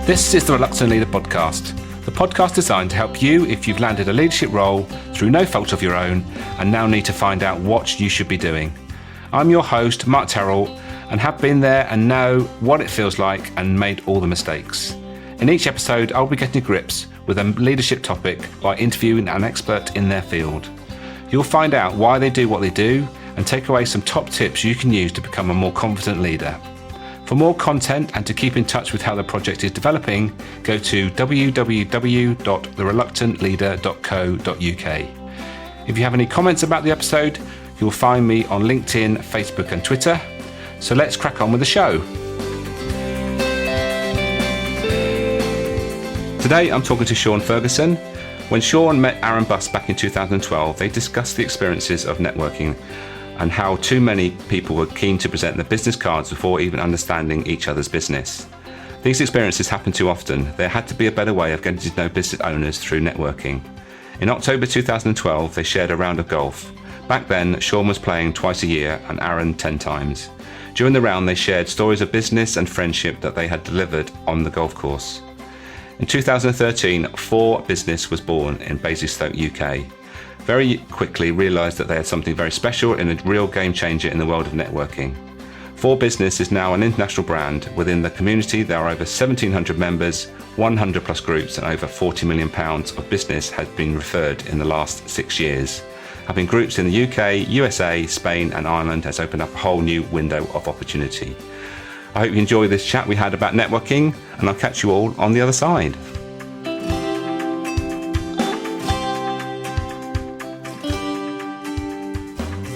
This is the Reluctant Leader podcast, the podcast designed to help you if you've landed a leadership role through no fault of your own and now need to find out what you should be doing. I'm your host, Mark Terrell, and have been there and know what it feels like and made all the mistakes. In each episode, I'll be getting to grips with a leadership topic by interviewing an expert in their field. You'll find out why they do what they do and take away some top tips you can use to become a more confident leader. For more content and to keep in touch with how the project is developing, go to www.thereluctantleader.co.uk. If you have any comments about the episode, you'll find me on LinkedIn, Facebook and Twitter. So let's crack on with the show. Today I'm talking to Sean Fergusson. When Sean met Aaron Buss back in 2012, they discussed the experiences of networking and how too many people were keen to present their business cards before even understanding each other's business. These experiences happen too often. There had to be a better way of getting to know business owners through networking. In October 2012, they shared a round of golf. Back then, Sean was playing twice a year and Aaron 10 times. During the round, they shared stories of business and friendship that they had delivered on the golf course. In 2013, 4 Business was born in Basingstoke, UK. Very quickly realised that they had something very special and a real game changer in the world of networking. 4 Business is now an international brand. Within the community, there are over 1,700 members, 100 plus groups, and over £40 million of business has been referred in the last 6 years. Having groups in the UK, USA, Spain, and Ireland has opened up a whole new window of opportunity. I hope you enjoy this chat we had about networking, and I'll catch you all on the other side.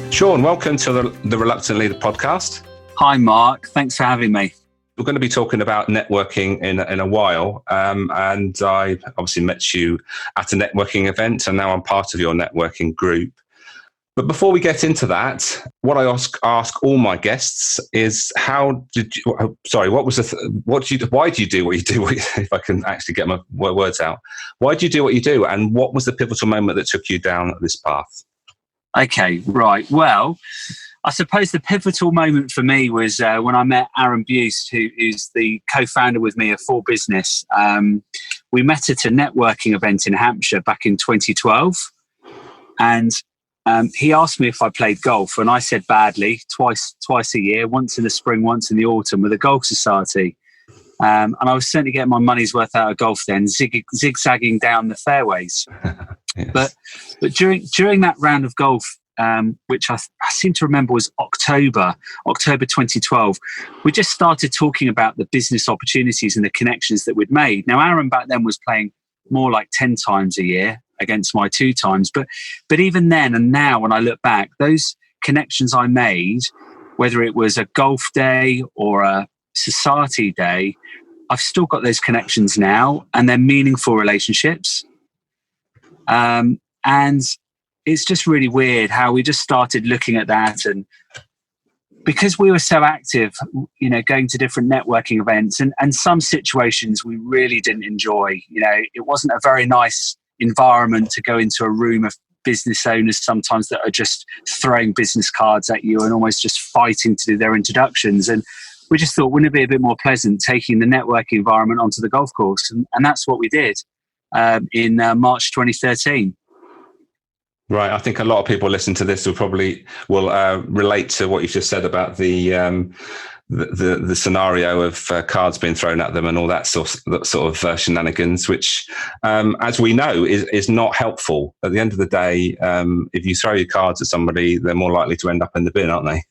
Sean, welcome to the Reluctant Leader podcast. Hi, Mark. Thanks for having me. We're going to be talking about networking in a while, and I obviously met you at a networking event, and now I'm part of your networking group. But before we get into that, what I ask all my guests is, why do you do what you do? If I can actually get my words out, why do you do what you do, and what was the pivotal moment that took you down this path? Okay, right. Well, I suppose the pivotal moment for me was when I met Aaron Buss, who is the co-founder with me of 4 Business. We met at a networking event in Hampshire back in 2012. And he asked me if I played golf. And I said badly, twice a year, once in the spring, once in the autumn with a golf society. And I was certainly getting my money's worth out of golf then, zigzagging down the fairways. Yes. But during that round of golf, which I seem to remember was October 2012, we just started talking about the business opportunities and the connections that we'd made. Now, Aaron back then was playing more like 10 times a year against my 2 times. But even then and now, when I look back, those connections I made, whether it was a golf day or a society day, I've still got those connections now, and they're meaningful relationships. And it's just really weird how we just started looking at that, and because we were so active, going to different networking events, and some situations we really didn't enjoy. It wasn't a very nice environment to go into a room of business owners sometimes that are just throwing business cards at you and almost just fighting to do their introductions. And we just thought, wouldn't it be a bit more pleasant taking the networking environment onto the golf course? And that's what we did in March 2013. Right. I think a lot of people listening to this will relate to what you just said about the scenario of cards being thrown at them and all that sort of shenanigans, which, as we know, is not helpful. At the end of the day, if you throw your cards at somebody, they're more likely to end up in the bin, aren't they?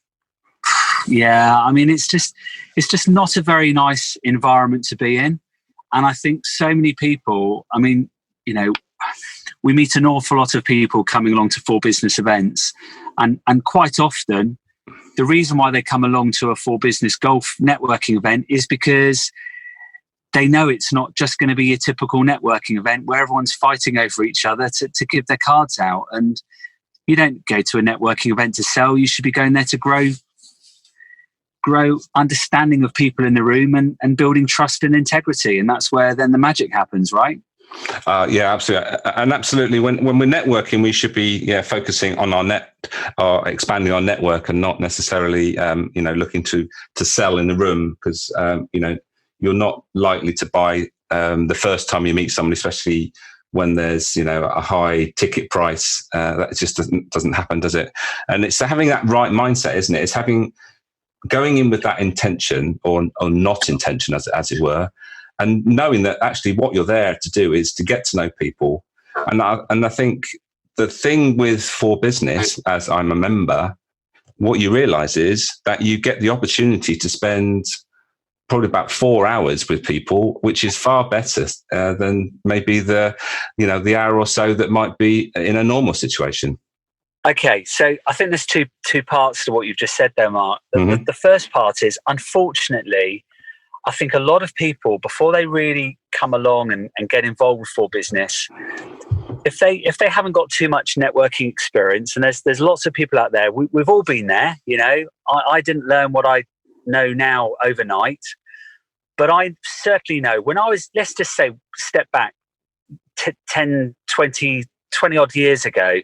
Yeah, I mean, it's just not a very nice environment to be in. And I think so many people, we meet an awful lot of people coming along to 4 Business events. And quite often, the reason why they come along to a 4 Business golf networking event is because they know it's not just going to be a typical networking event where everyone's fighting over each other to give their cards out. And you don't go to a networking event to sell. You should be going there to grow understanding of people in the room and building trust and integrity. And that's where then the magic happens, right? Yeah, absolutely. And absolutely, when we're networking, we should be focusing on our expanding our network and not necessarily looking to sell in the room, because you're not likely to buy the first time you meet somebody, especially when there's a high ticket price. That just doesn't happen, does it? And it's having that right mindset, isn't it? It's going in with that intention or not intention, as it were, and knowing that actually what you're there to do is to get to know people. And I think the thing with For Business, as I'm a member, what you realize is that you get the opportunity to spend probably about 4 hours with people, which is far better than maybe the hour or so that might be in a normal situation. Okay, so I think there's two parts to what you've just said there, Mark. The first part is, unfortunately, I think a lot of people, before they really come along and get involved with For Business, if they haven't got too much networking experience, and there's lots of people out there, we've all been there. I didn't learn what I know now overnight, but I certainly know when I was, let's just say, step back 10, 20 odd years ago,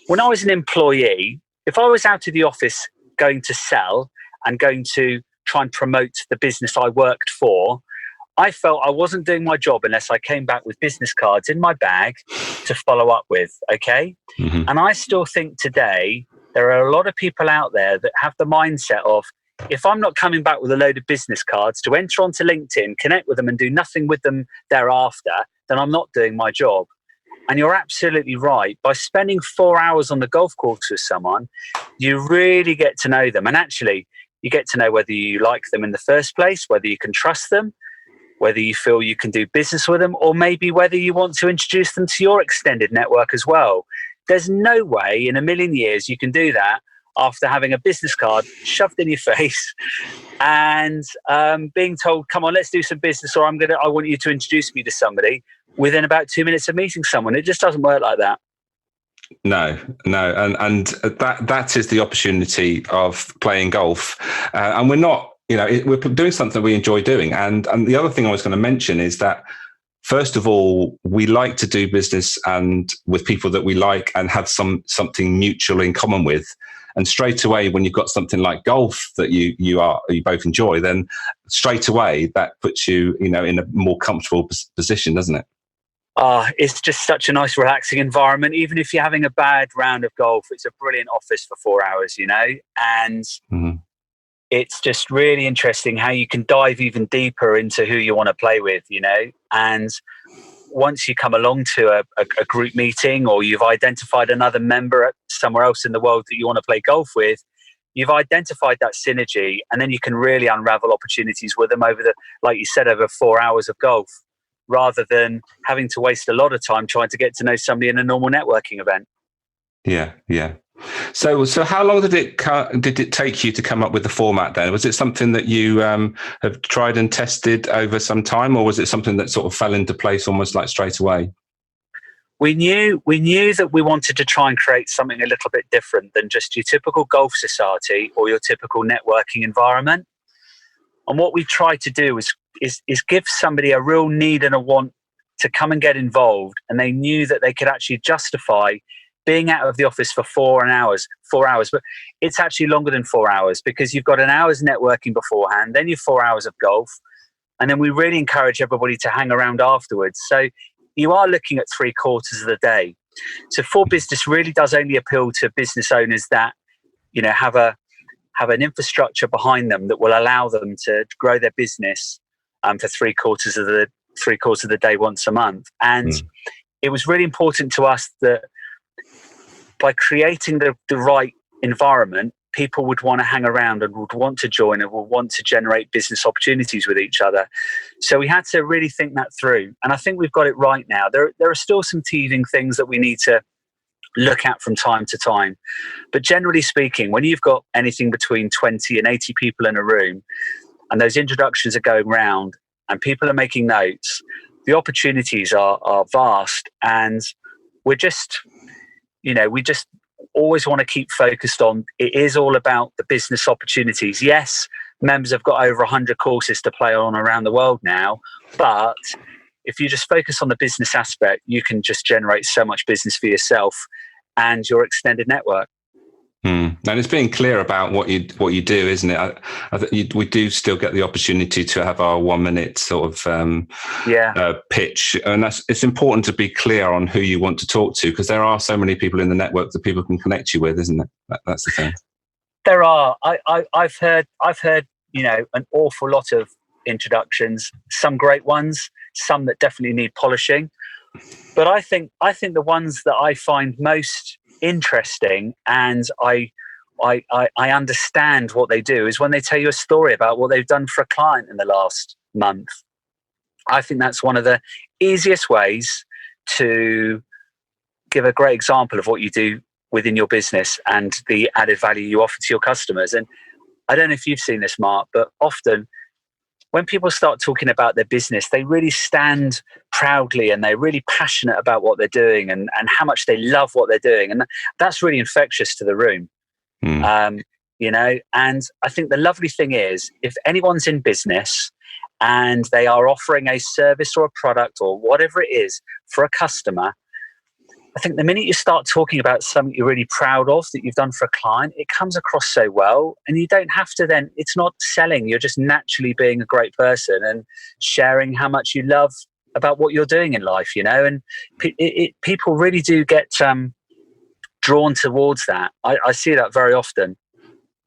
when I was an employee, if I was out of the office going to sell and going to try and promote the business I worked for, I felt I wasn't doing my job unless I came back with business cards in my bag to follow up with, okay? Mm-hmm. And I still think today there are a lot of people out there that have the mindset of, if I'm not coming back with a load of business cards to enter onto LinkedIn, connect with them and do nothing with them thereafter, then I'm not doing my job. And you're absolutely right. By spending 4 hours on the golf course with someone, you really get to know them. And actually, you get to know whether you like them in the first place, whether you can trust them, whether you feel you can do business with them, or maybe whether you want to introduce them to your extended network as well. There's no way in a million years you can do that after having a business card shoved in your face and being told, come on, let's do some business, or I want you to introduce me to somebody within about 2 minutes of meeting someone. It just doesn't work like that. No, and that is the opportunity of playing golf, and we're not, we're doing something we enjoy doing. And the other thing I was going to mention is that, first of all, we like to do business and with people that we like and have something mutual in common with. And straight away, when you've got something like golf that you both enjoy, then straight away that puts you, in a more comfortable position, doesn't it? It's just such a nice, relaxing environment. Even if you're having a bad round of golf, it's a brilliant office for 4 hours, and it's just really interesting how you can dive even deeper into who you want to play with, and once you come along to a group meeting, or you've identified another member somewhere else in the world that you want to play golf with, you've identified that synergy, and then you can really unravel opportunities with them like you said, over 4 hours of golf, rather than having to waste a lot of time trying to get to know somebody in a normal networking event. Yeah. So how long did it take you to come up with the format then? Was it something that you have tried and tested over some time, or was it something that sort of fell into place almost like straight away? We knew that we wanted to try and create something a little bit different than just your typical golf society or your typical networking environment. And what we tried to do is give somebody a real need and a want to come and get involved, and they knew that they could actually justify being out of the office for 4 hours, but it's actually longer than 4 hours, because you've got an hour's networking beforehand, then your 4 hours of golf, and then we really encourage everybody to hang around afterwards. So you are looking at 3/4 of the day. So For Business really does only appeal to business owners that, have an infrastructure behind them that will allow them to grow their business for 3/4 of the day once a month. And it was really important to us that by creating the right environment, people would want to hang around and would want to join and would want to generate business opportunities with each other. So we had to really think that through. And I think we've got it right now. There are still some teething things that we need to look at from time to time. But generally speaking, when you've got anything between 20 and 80 people in a room, and those introductions are going round and people are making notes, the opportunities are vast. And we just always want to keep focused on, it is all about the business opportunities. Yes, members have got over 100 courses to play on around the world now, but if you just focus on the business aspect, you can just generate so much business for yourself and your extended network. And it's being clear about what you do, isn't it? We do still get the opportunity to have our 1 minute sort of pitch, and it's important to be clear on who you want to talk to, because there are so many people in the network that people can connect you with, isn't it? That's the thing. There are. I've heard an awful lot of introductions, some great ones, some that definitely need polishing. But I think the ones that I find most interesting, and I understand what they do, is when they tell you a story about what they've done for a client in the last month. I think that's one of the easiest ways to give a great example of what you do within your business and the added value you offer to your customers. And I don't know if you've seen this, Mark, but often when people start talking about their business, they really stand proudly and they're really passionate about what they're doing and how much they love what they're doing. And that's really infectious to the room. And I think the lovely thing is, if anyone's in business and they are offering a service or a product or whatever it is for a customer, I think the minute you start talking about something you're really proud of that you've done for a client, it comes across so well. And you don't have to then, it's not selling, you're just naturally being a great person and sharing how much you love about what you're doing in life, and people really do get drawn towards that. I see that very often.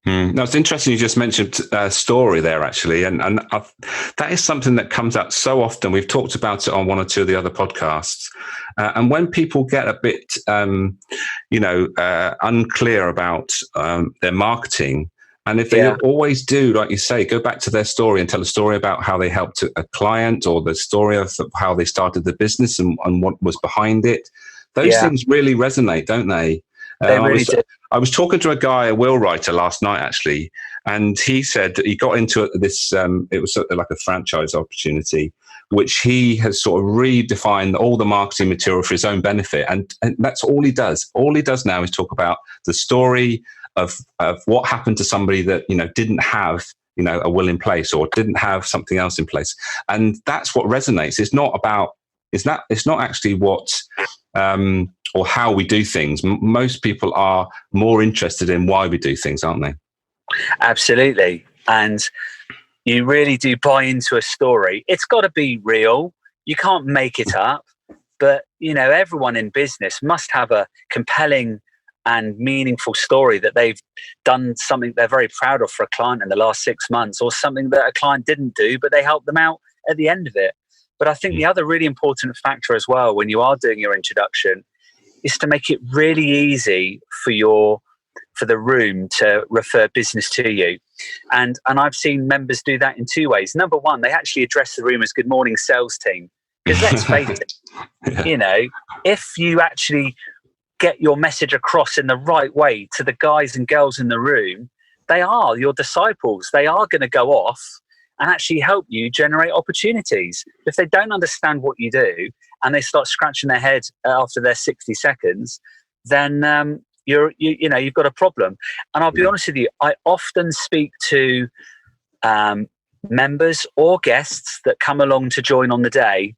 No, it's interesting you just mentioned story there, actually. And that is something that comes up so often. We've talked about it on one or two of the other podcasts. And when people get a bit, unclear about their marketing, and if they always do, like you say, go back to their story and tell a story about how they helped a client, or the story of how they started the business and what was behind it, those things really resonate, don't they? They really do. I was talking to a guy, a will writer, last night, actually, and he said that he got into this, it was sort of like a franchise opportunity, which he has sort of redefined all the marketing material for his own benefit. And that's all he does. All he does now is talk about the story of what happened to somebody that, didn't have, a will in place or didn't have something else in place. And that's what resonates. It's not actually what, or how we do things. Most people are more interested in why we do things, aren't they? Absolutely. And you really do buy into a story. It's got to be real. You can't make it up. But, everyone in business must have a compelling and meaningful story that they've done something they're very proud of for a client in the last 6 months, or something that a client didn't do, but they helped them out at the end of it. But I think the other really important factor as well, when you are doing your introduction, is to make it really easy for the room to refer business to you. And I've seen members do that in two ways. Number one, they actually address the room as good morning sales team. Because let's face it, if you actually get your message across in the right way to the guys and girls in the room, they are your disciples. They are going to go off and actually help you generate opportunities. If they don't understand what you do and they start scratching their head after their 60 seconds, then you've got a problem. And I'll be honest with you, I often speak to members or guests that come along to join on the day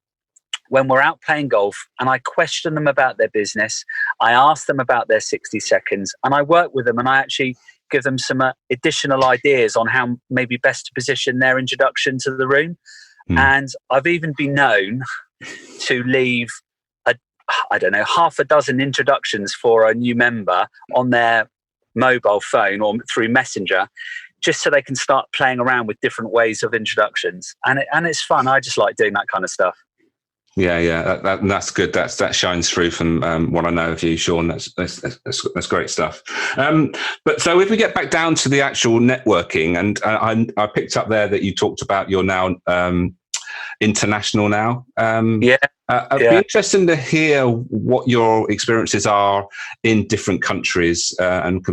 when we're out playing golf, and I question them about their business. I ask them about their 60 seconds, and I work with them, and I actually give them some additional ideas on how maybe best to position their introduction to the room. And I've even been known to leave half a dozen introductions for a new member on their mobile phone or through Messenger, just so they can start playing around with different ways of introductions. And it's fun. I just like doing that kind of stuff. Yeah, that's good. That shines through from what I know of you, Sean. That's great stuff. But so if we get back down to the actual networking, and I picked up there that you talked about you're now international now. I'd be interested to hear what your experiences are in different countries and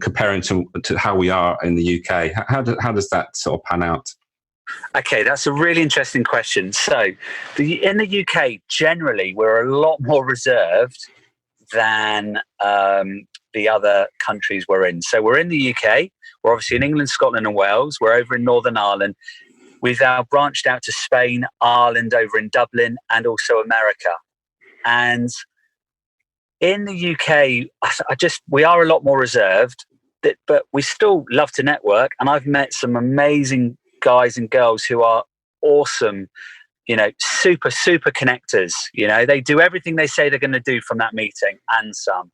comparing to how we are in the UK. How does that sort of pan out? Okay, that's a really interesting question. So in the UK, generally, we're a lot more reserved than the other countries we're in. So we're in the UK. We're obviously in England, Scotland and Wales. We're over in Northern Ireland. We've now branched out to Spain, Ireland, over in Dublin, and also America. And in the UK, we are a lot more reserved. but we still love to network. And I've met some amazing guys and girls who are awesome, super, super connectors. They do everything they say they're going to do from that meeting and some.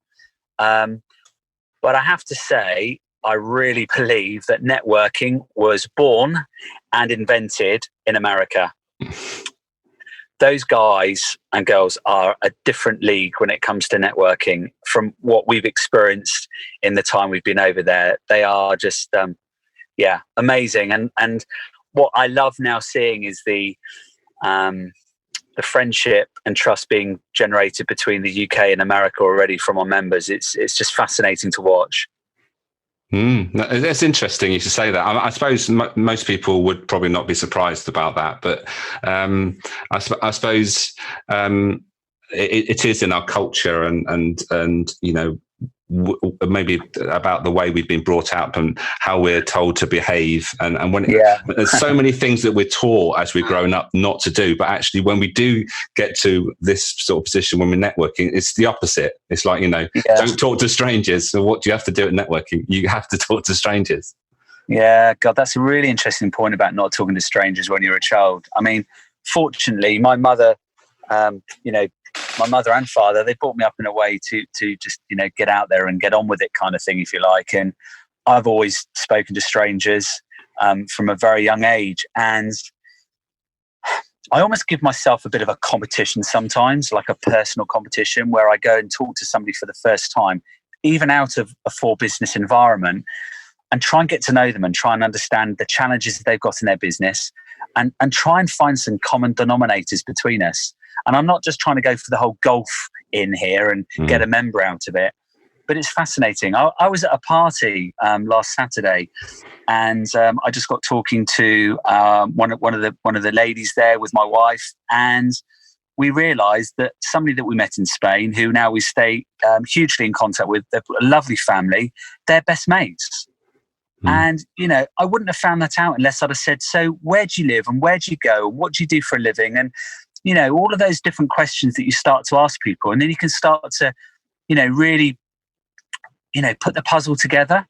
But I have to say, I really believe that networking was born and invented in America. Those guys and girls are a different league when it comes to networking from what we've experienced in the time we've been over there. They are just, amazing. And what I love now seeing is the friendship and trust being generated between the UK and America already from our members. It's just fascinating to watch. It's interesting you should say that. I suppose most people would probably not be surprised about that, but I suppose it is in our culture, and maybe about the way we've been brought up and how we're told to behave, and when there's so many things that we're taught as we've grown up not to do, but actually when we do get to this sort of position when we're networking, it's the opposite. It's like, don't talk to strangers. So what do you have to do at networking? You have to talk to strangers. Yeah, God, that's a really interesting point about not talking to strangers when you're a child. I mean, fortunately, my mother, my mother and father, they brought me up in a way to just, get out there and get on with it kind of thing, if you like. And I've always spoken to strangers from a very young age. And I almost give myself a bit of a competition sometimes, like a personal competition, where I go and talk to somebody for the first time, even out of a for business environment, and try and get to know them and try and understand the challenges that they've got in their business, and try and find some common denominators between us. And I'm not just trying to go for the whole golf in here and get a member out of it, but it's fascinating. I was at a party last Saturday, and I just got talking to one of the ladies there with my wife, and we realised that somebody that we met in Spain, who now we stay hugely in contact with, they've got a lovely family, they're best mates. And, I wouldn't have found that out unless I'd have said, so where do you live and where do you go? What do you do for a living? And, all of those different questions that you start to ask people. And then you can start to, really, put the puzzle together.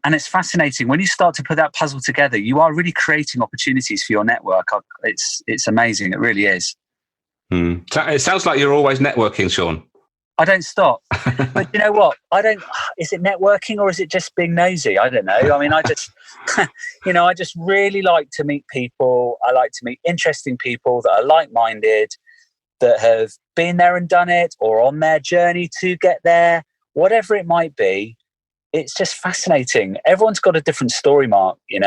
And it's fascinating. When you start to put that puzzle together, you are really creating opportunities for your network. It's amazing. It really is. It sounds like you're always networking, Sean. I don't stop. But you know what? Is it networking or is it just being nosy? I don't know. I mean, I just, I just really like to meet people. I like to meet interesting people that are like-minded, that have been there and done it, or on their journey to get there, whatever it might be. It's just fascinating. Everyone's got a different story, Mark, and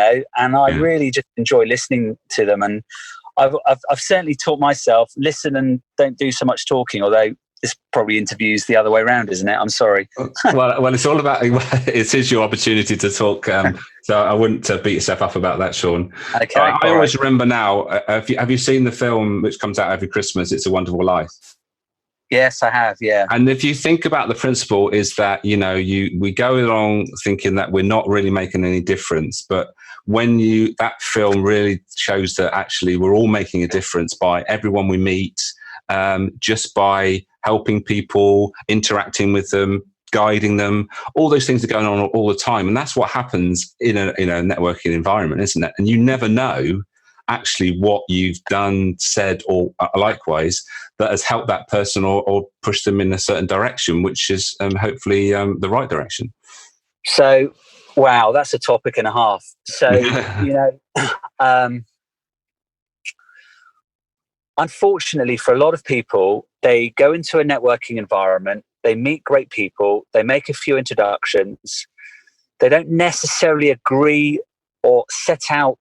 I really just enjoy listening to them. And I've certainly taught myself, listen and don't do so much talking, although this probably interviews the other way around, isn't it? I'm sorry. well, it's all about, it is your opportunity to talk. So I wouldn't beat yourself up about that, Sean. Okay. I always remember now, have you seen the film which comes out every Christmas, It's a Wonderful Life? Yes, I have. Yeah. And if you think about the principle is that, we go along thinking that we're not really making any difference. But when that film really shows that actually we're all making a difference by everyone we meet, just by helping people, interacting with them, guiding them, all those things are going on all the time. And that's what happens in a networking environment, isn't it? And you never know actually what you've done, said, or likewise that has helped that person or pushed them in a certain direction, which is hopefully the right direction. So, wow, that's a topic and a half. So, unfortunately for a lot of people, they go into a networking environment, they meet great people, they make a few introductions, they don't necessarily agree or set out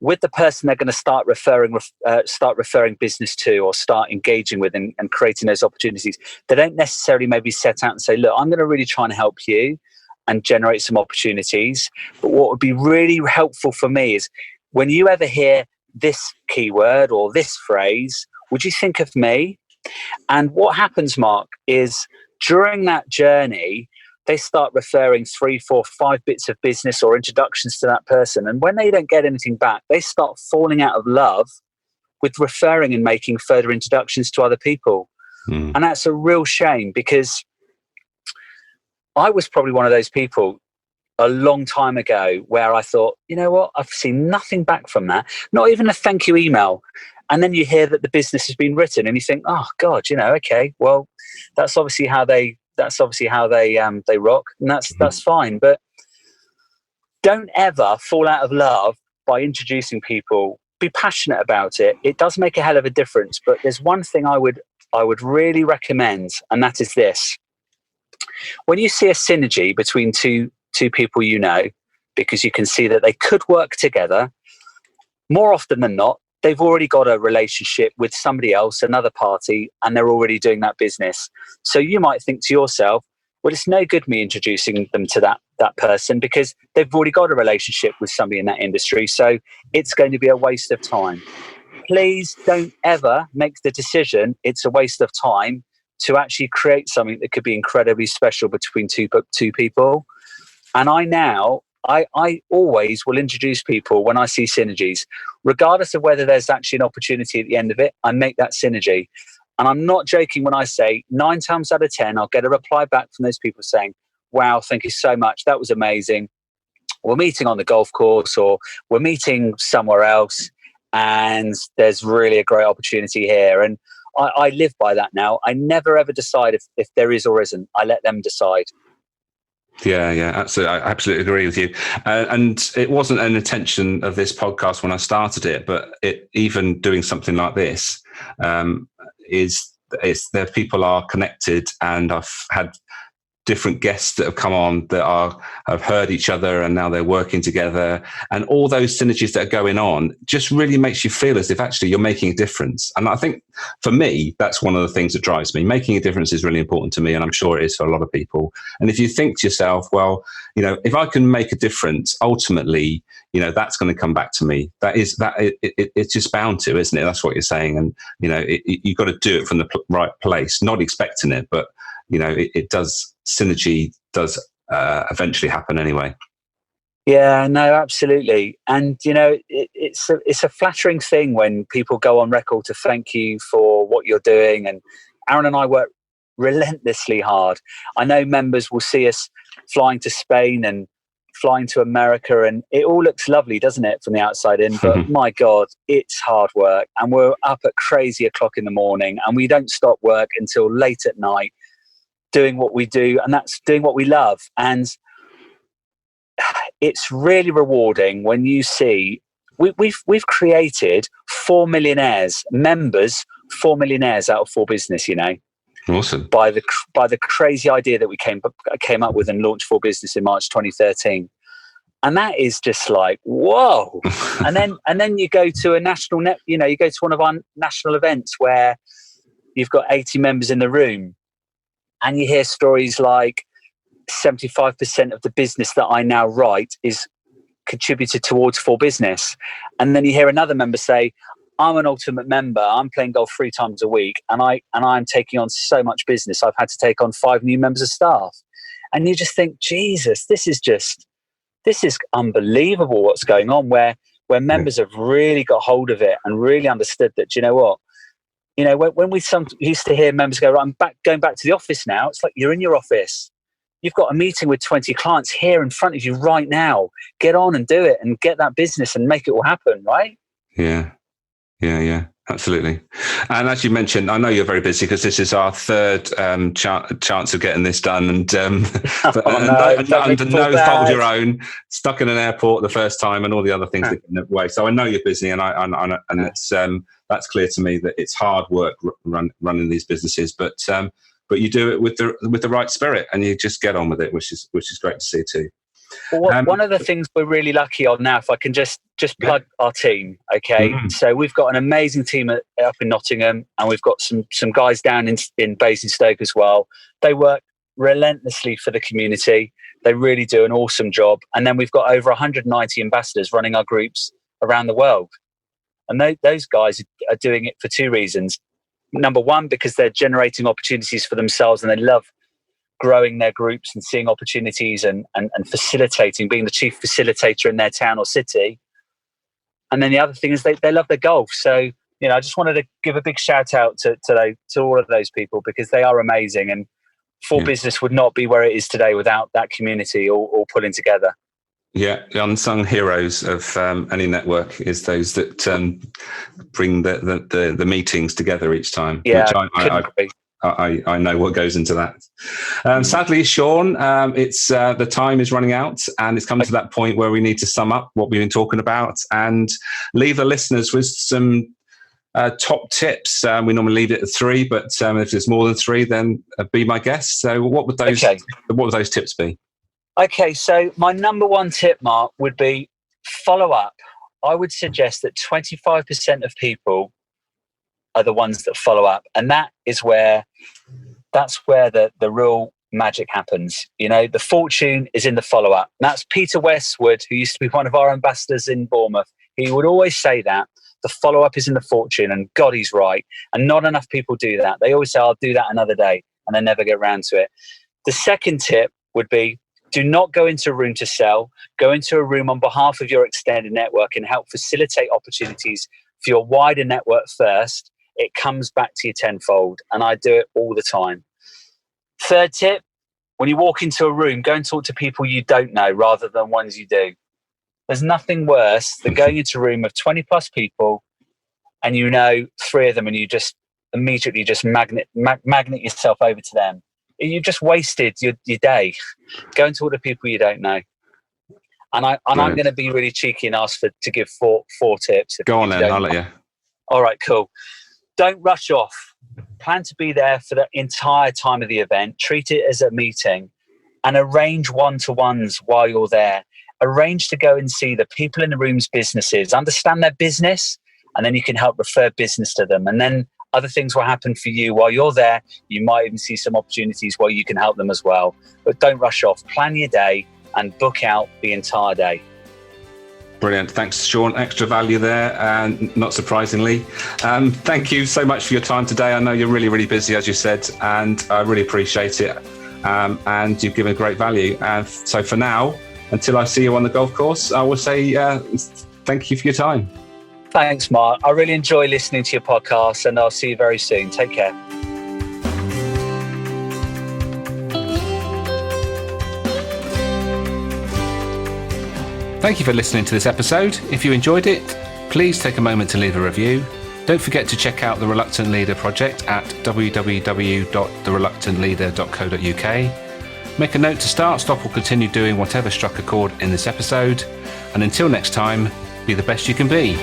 with the person they're going to start referring business to or start engaging with and creating those opportunities. They don't necessarily maybe set out and say, look, I'm going to really try and help you and generate some opportunities. But what would be really helpful for me is when you ever hear this keyword or this phrase, would you think of me? And what happens, Mark, is during that journey, they start referring 3, 4, 5 bits of business or introductions to that person. And when they don't get anything back, they start falling out of love with referring and making further introductions to other people. And that's a real shame, because I was probably one of those people a long time ago where I thought, you know what, I've seen nothing back from that, not even a thank you email. And then you hear that the business has been written and you think, oh God, okay, well, that's obviously how they rock, and that's fine. But don't ever fall out of love by introducing people. Be passionate about it. It does make a hell of a difference. But there's one thing I would really recommend, and that is this. When you see a synergy between two people, because you can see that they could work together, more often than not, they've already got a relationship with somebody else, another party, and they're already doing that business. So you might think to yourself, well, it's no good me introducing them to that person because they've already got a relationship with somebody in that industry. So it's going to be a waste of time. Please don't ever make the decision it's a waste of time to actually create something that could be incredibly special between two people. And I always will introduce people when I see synergies, regardless of whether there's actually an opportunity at the end of it. I make that synergy. And I'm not joking when I say 9 times out of 10, I'll get a reply back from those people saying, wow, thank you so much. That was amazing. We're meeting on the golf course or we're meeting somewhere else. And there's really a great opportunity here. And I live by that now. I never ever decide if there is or isn't. I let them decide. Yeah, absolutely. I absolutely agree with you. And it wasn't an intention of this podcast when I started it, but even doing something like this is that people are connected, and I've had different guests that have come on that have heard each other and now they're working together, and all those synergies that are going on just really makes you feel as if actually you're making a difference. And I think for me, that's one of the things that drives me. Making a difference is really important to me, and I'm sure it is for a lot of people. And if you think to yourself, well, if I can make a difference, ultimately, that's going to come back to me. It's just bound to, isn't it? That's what you're saying. And, you've got to do it from the right place, not expecting it, but synergy does eventually happen anyway. Yeah, no, absolutely. And, it's a flattering thing when people go on record to thank you for what you're doing. And Aaron and I work relentlessly hard. I know members will see us flying to Spain and flying to America, and it all looks lovely, doesn't it, from the outside in? But my God, it's hard work. And we're up at crazy o'clock in the morning, and we don't stop work until late at night, doing what we do, and that's doing what we love. And it's really rewarding when you see we've created 4 millionaires members, 4 millionaires out of 4 business. Awesome. By the crazy idea that we came up with and launched 4 business in March 2013, and that is just like whoa. and then you go to a national you go to one of our national events where you've got 80 members in the room. And you hear stories like 75% of the business that I now write is contributed towards 4 business. And then you hear another member say, I'm an ultimate member. I'm playing golf 3 times a week. And I'm taking on so much business. I've had to take on 5 new members of staff. And you just think, Jesus, this is unbelievable what's going on, where members have really got hold of it and really understood that, you know what? When we used to hear members go, I'm going back to the office now. It's like you're in your office. You've got a meeting with 20 clients here in front of you right now. Get on and do it and get that business and make it all happen, right? Yeah, absolutely. And as you mentioned, I know you're very busy because this is our third chance of getting this done. And under no fault of your own, stuck in an airport the first time and all the other things that get in the way. So I know you're busy, and that's clear to me that it's hard work running these businesses, but you do it with the right spirit, and you just get on with it, which is great to see too. Well, one of the things we're really lucky on now, if I can just plug our team, okay? Mm-hmm. So we've got an amazing team up in Nottingham, and we've got some guys down in Basingstoke as well. They work relentlessly for the community. They really do an awesome job. And then we've got over 190 ambassadors running our groups around the world. And those guys are doing it for 2 reasons. Number one, because they're generating opportunities for themselves, and they love growing their groups and seeing opportunities and facilitating, being the chief facilitator in their town or city. And then the other thing is they love their golf. So, I just wanted to give a big shout out to all of those people, because they are amazing. And For Business would not be where it is today without that community all pulling together. Yeah, the unsung heroes of any network is those that bring the meetings together each time. Yeah, which I know what goes into that. Sadly, Sean, it's the time is running out, and it's come to that point where we need to sum up what we've been talking about and leave the listeners with some top tips. We normally leave it at 3, but if there's more than 3, then be my guest. So, what would those tips be? Okay, so my number one tip, Mark, would be follow up. I would suggest that 25% of people are the ones that follow up, and that's where the real magic happens. The fortune is in the follow up. That's Peter Westwood, who used to be one of our ambassadors in Bournemouth. He would always say that the follow up is in the fortune, and God, he's right. And not enough people do that. They always say, "I'll do that another day," and they never get around to it. The second tip would be, do not go into a room to sell. Go into a room on behalf of your extended network and help facilitate opportunities for your wider network first. It comes back to you tenfold, and I do it all the time. Third tip, when you walk into a room, go and talk to people you don't know rather than ones you do. There's nothing worse than going into a room of 20 plus people and 3 of them, and you just immediately just magnet yourself over to them. You've just wasted your day. Go and talk to people you don't know. And I'm going to be really cheeky and ask to give four tips. Go on then, I'll let you. All right, cool. Don't rush off. Plan to be there for the entire time of the event. Treat it as a meeting and arrange one-to-ones while you're there. Arrange to go and see the people in the room's businesses, understand their business, and then you can help refer business to them. And then other things will happen for you while you're there. You might even see some opportunities where you can help them as well. But don't rush off. Plan your day and book out the entire day. Brilliant. Thanks, Sean. Extra value there, and not surprisingly. Thank you so much for your time today. I know you're really, really busy, as you said, and I really appreciate it. And you've given great value. So for now, until I see you on the golf course, I will say thank you for your time. Thanks, Mark. I really enjoy listening to your podcast, and I'll see you very soon. Take care. Thank you for listening to this episode. If you enjoyed it, please take a moment to leave a review. Don't forget to check out the Reluctant Leader project at www.thereluctantleader.co.uk. Make a note to start, stop, or continue doing whatever struck a chord in this episode. And until next time, be the best you can be.